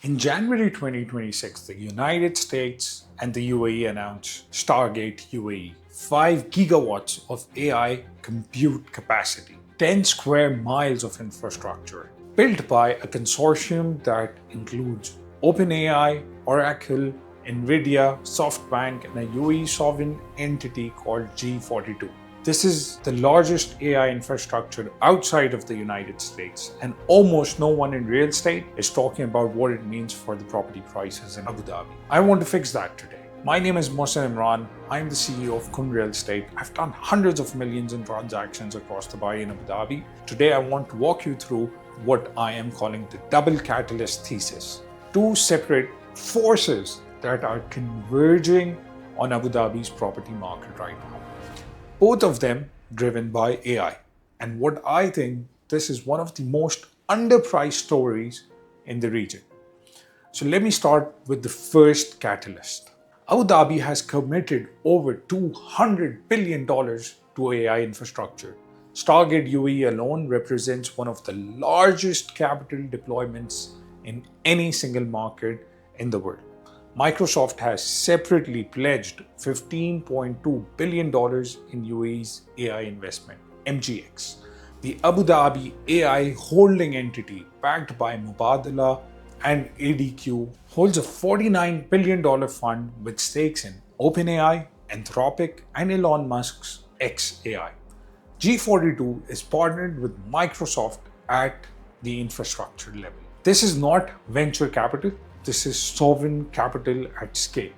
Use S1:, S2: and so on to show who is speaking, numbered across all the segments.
S1: In January 2026, the United States and the UAE announced Stargate UAE, 5 gigawatts of AI compute capacity, 10 square miles of infrastructure, built by a consortium that includes OpenAI, Oracle, NVIDIA, SoftBank, and a UAE sovereign entity called G42. This is the largest AI infrastructure outside of the United States, and almost no one in real estate is talking about what it means for the property prices in Abu Dhabi. I want to fix that today. My name is Mohsen Imran. I'm the CEO of Kun Real Estate. I've done hundreds of millions in transactions across Dubai and Abu Dhabi. Today, I want to walk you through what I am calling the double catalyst thesis. Two separate forces that are converging on Abu Dhabi's property market right now. Both of them driven by AI. And what I think this is one of the most underpriced stories in the region. So let me start with the first catalyst. Abu Dhabi has committed over $200 billion to AI infrastructure. Stargate UAE alone represents one of the largest capital deployments in any single market in the world. Microsoft has separately pledged $15.2 billion in UAE's AI investment, MGX. The Abu Dhabi AI holding entity, backed by Mubadala and ADQ, holds a $49 billion fund with stakes in OpenAI, Anthropic, and Elon Musk's xAI. G42 is partnered with Microsoft at the infrastructure level. This is not venture capital. This is sovereign capital at scale,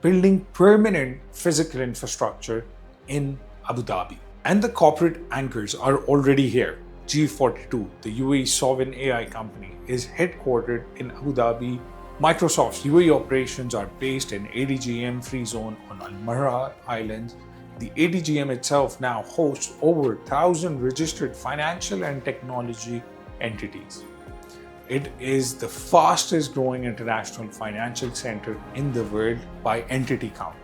S1: building permanent physical infrastructure in Abu Dhabi. And the corporate anchors are already here. G42, the UAE sovereign AI company, is headquartered in Abu Dhabi. Microsoft's UAE operations are based in ADGM Free Zone on Al Marra Islands. The ADGM itself now hosts over 1,000 registered financial and technology entities. It is the fastest growing international financial center in the world by entity count.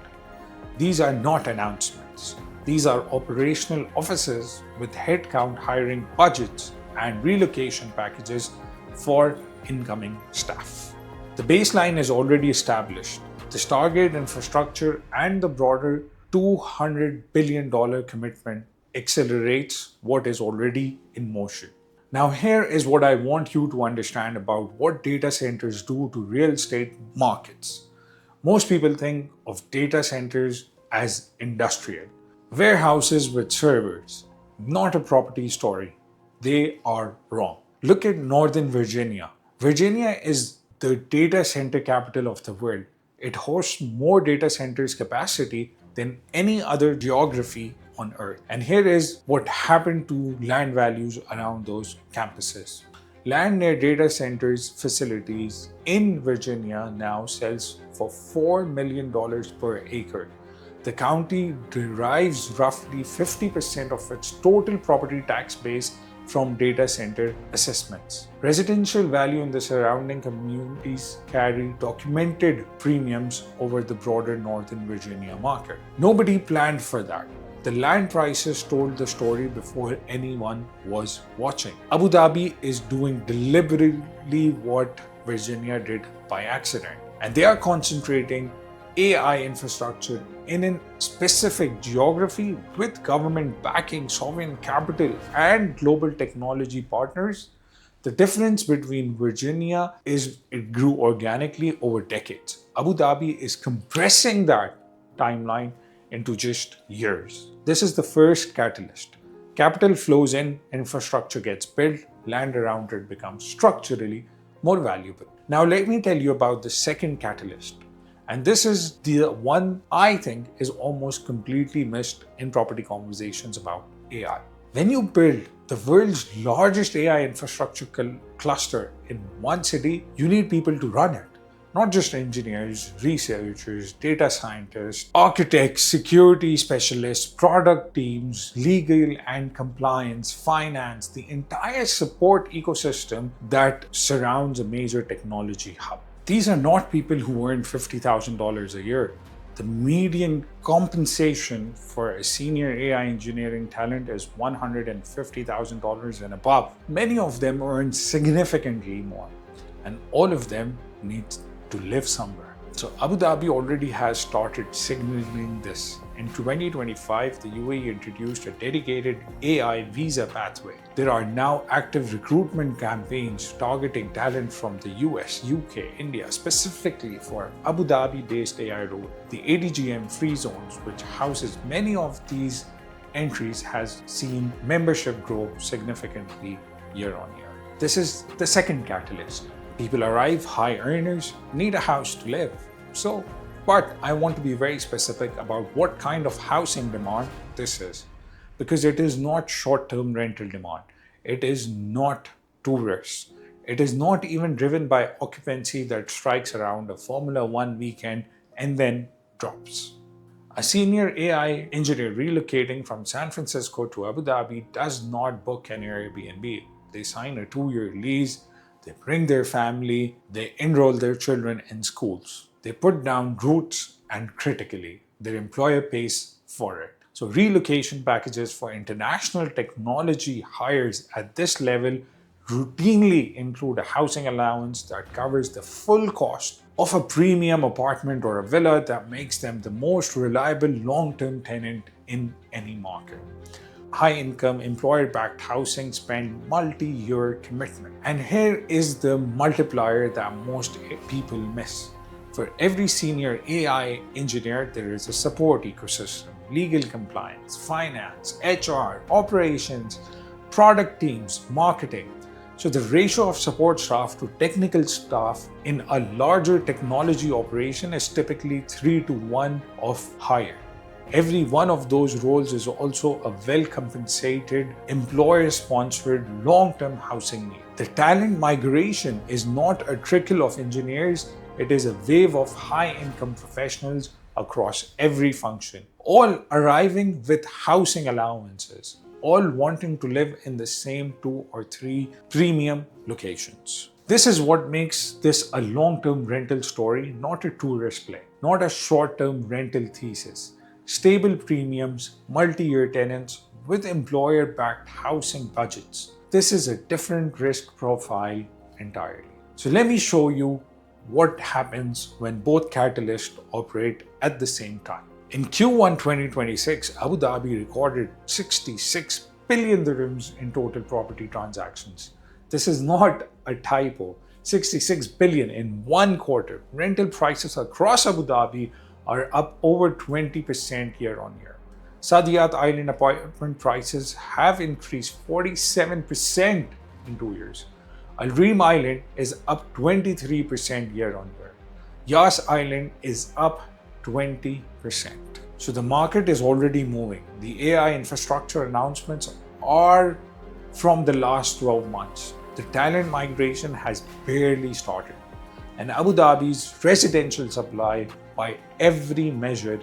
S1: These are not announcements. These are operational offices with headcount hiring budgets and relocation packages for incoming staff. The baseline is already established. The Stargate infrastructure and the broader $200 billion commitment accelerates what is already in motion. Now, here is what I want you to understand about what data centers do to real estate markets. Most people think of data centers as industrial, warehouses with servers, not a property story. They are wrong. Look at Northern Virginia. Virginia is the data center capital of the world. It hosts more data centers capacity than any other geography on Earth. And here is what happened to land values around those campuses. Land near data centers facilities in Virginia now sells for $4 million per acre. The county derives roughly 50% of its total property tax base from data center assessments. Residential value in the surrounding communities carry documented premiums over the broader Northern Virginia market. Nobody planned for that. The land prices told the story before anyone was watching. Abu Dhabi is doing deliberately what Virginia did by accident, and they are concentrating AI infrastructure in a specific geography with government backing, sovereign capital, and global technology partners. The difference between Virginia is it grew organically over decades. Abu Dhabi is compressing that timeline into just years. This is the first catalyst. Capital flows in, infrastructure gets built, land around it becomes structurally more valuable. Now let me tell you about the second catalyst. And this is the one I think is almost completely missed in property conversations about AI. When you build the world's largest AI infrastructure cluster in one city, you need people to run it. Not just engineers, researchers, data scientists, architects, security specialists, product teams, legal and compliance, finance, the entire support ecosystem that surrounds a major technology hub. These are not people who earn $50,000 a year. The median compensation for a senior AI engineering talent is $150,000 and above. Many of them earn significantly more. and all of them need to live somewhere. So Abu Dhabi already has started signaling this. In 2025, the UAE introduced a dedicated AI visa pathway. There are now active recruitment campaigns targeting talent from the US, UK, India, specifically for Abu Dhabi-based AI role. The ADGM free zones, which houses many of these entries, has seen membership grow significantly year on year. This is the second catalyst. People arrive, high earners, need a house to live. But I want to be very specific about what kind of housing demand this is, because it is not short-term rental demand. It is not tourists. It is not even driven by occupancy that strikes around a Formula One weekend and then drops. A senior AI engineer relocating from San Francisco to Abu Dhabi does not book an Airbnb. They sign a 2-year lease, they bring their family, they enroll their children in schools. They put down roots, and critically, their employer pays for it. So relocation packages for international technology hires at this level routinely include a housing allowance that covers the full cost of a premium apartment or a villa that makes them the most reliable long-term tenant in any market. High-income, employer-backed housing spend multi-year commitment. And here is the multiplier that most people miss. For every senior AI engineer, there is a support ecosystem, legal compliance, finance, HR, operations, product teams, marketing. So the ratio of support staff to technical staff in a larger technology operation is typically 3 to 1 or higher. Every one of those roles is also a well-compensated, employer-sponsored, long-term housing need. The talent migration is not a trickle of engineers, it is a wave of high-income professionals across every function, all arriving with housing allowances, all wanting to live in the same 2 or 3 premium locations. This is what makes this a long-term rental story, not a tourist play, not a short-term rental thesis. Stable premiums, multi-year tenants with employer-backed housing budgets. This is a different risk profile entirely. So let me show you what happens when both catalysts operate at the same time. In Q1 2026, Abu Dhabi recorded 66 billion dirhams in total property transactions. This is not a typo. 66 billion in one quarter. Rental prices across Abu Dhabi are up over 20% year on year. Saadiyat Island apartment prices have increased 47% in 2 years. Al Reem Island is up 23% year on year. Yas Island is up 20%. So the market is already moving. The AI infrastructure announcements are from the last 12 months. The talent migration has barely started. And Abu Dhabi's residential supply, by every measure,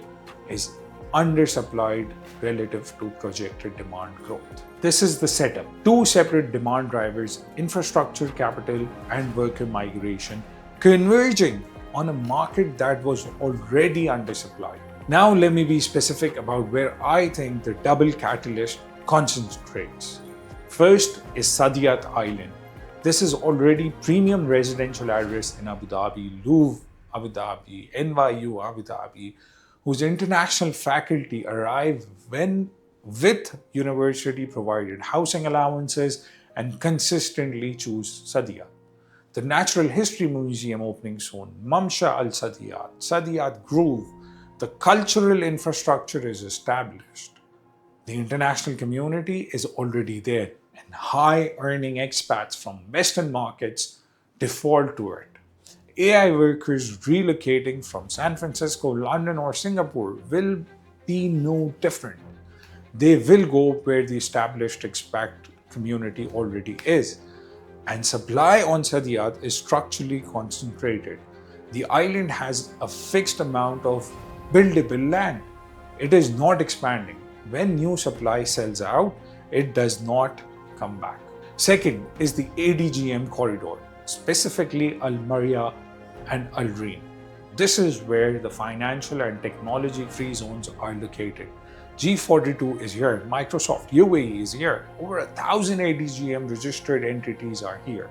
S1: is undersupplied relative to projected demand growth. This is the setup. 2 separate demand drivers, infrastructure capital and worker migration, converging on a market that was already undersupplied. Now let me be specific about where I think the double catalyst concentrates. First is Saadiyat Island. This is already premium residential address in Abu Dhabi, Louvre, Abu Dhabi, NYU, Abu Dhabi, whose international faculty arrive with university-provided housing allowances and consistently choose Saadiyat. The Natural History Museum opening soon, Mamsha al-Saadiyat, Saadiyat Grove, the cultural infrastructure is established. The international community is already there, and high-earning expats from Western markets default to it. AI workers relocating from San Francisco, London, or Singapore will be no different. They will go where the established expat community already is. And supply on Saadiyat is structurally concentrated. The island has a fixed amount of buildable land. It is not expanding. When new supply sells out, it does not come back. Second is the ADGM corridor, specifically Al Maria and Al Reem. This is where the financial and technology free zones are located. G42 is here, Microsoft UAE is here, over 1,000 ADGM registered entities are here.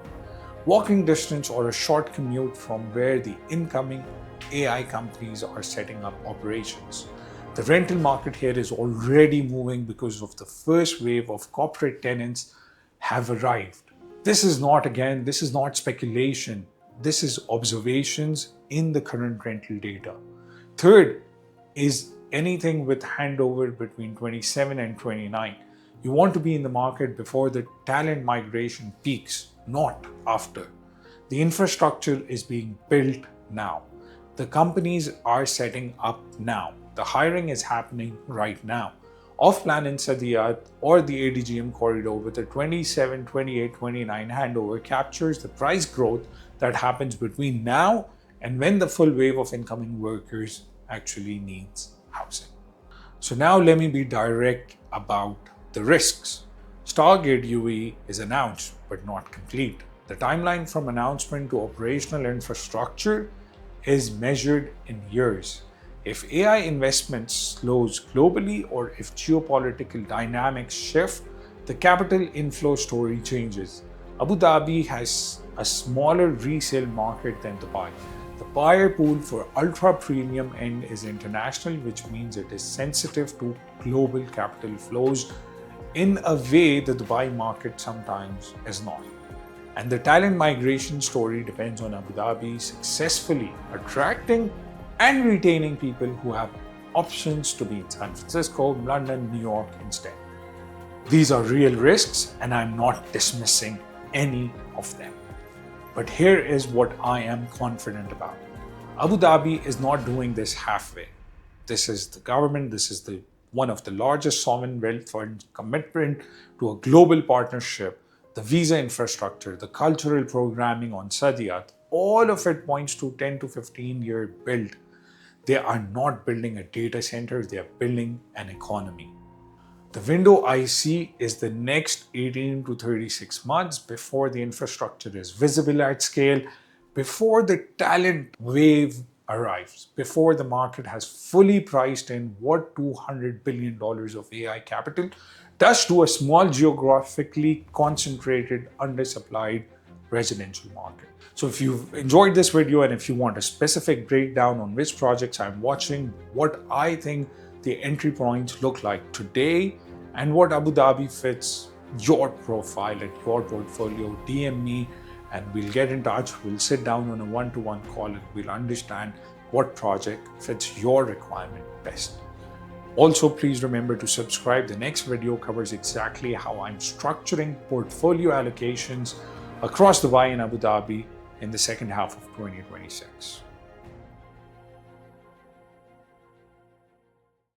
S1: walking distance or a short commute from where the incoming AI companies are setting up operations. The rental market here is already moving because of the first wave of corporate tenants have arrived. This is not speculation. This is observations in the current rental data. Third is anything with handover between 27 and 29. You want to be in the market before the talent migration peaks, not after. The infrastructure is being built now. The companies are setting up now. The hiring is happening right now. Off-plan in Saadiyat or the ADGM corridor with a 27, 28, 29 handover captures the price growth that happens between now and when the full wave of incoming workers actually needs housing. So now let me be direct about the risks. Stargate UAE is announced but not complete. The timeline from announcement to operational infrastructure is measured in years. If AI investment slows globally or if geopolitical dynamics shift, the capital inflow story changes. Abu Dhabi has a smaller resale market than Dubai. The buyer pool for ultra premium end is international, which means it is sensitive to global capital flows in a way the Dubai market sometimes is not. And the talent migration story depends on Abu Dhabi successfully attracting and retaining people who have options to be in San Francisco, London, New York instead. These are real risks, and I'm not dismissing any of them. But here is what I am confident about. Abu Dhabi is not doing this halfway. This is the government, this is one of the largest sovereign wealth fund commitment to a global partnership, the visa infrastructure, the cultural programming on Saadiyat, all of it points to 10 to 15 year build. They are not building a data center, they are building an economy. The window I see is the next 18 to 36 months before the infrastructure is visible at scale, before the talent wave arrives, before the market has fully priced in what $200 billion of AI capital does to a small geographically concentrated, undersupplied residential market. So if you've enjoyed this video and if you want a specific breakdown on which projects I'm watching, what I think the entry points look like today, and what Abu Dhabi fits your profile and your portfolio, DM me and we'll get in touch. We'll sit down on a one-to-one call and we'll understand what project fits your requirement best. Also, please remember to subscribe. The next video covers exactly how I'm structuring portfolio allocations across Dubai and Abu Dhabi in the second half of 2026.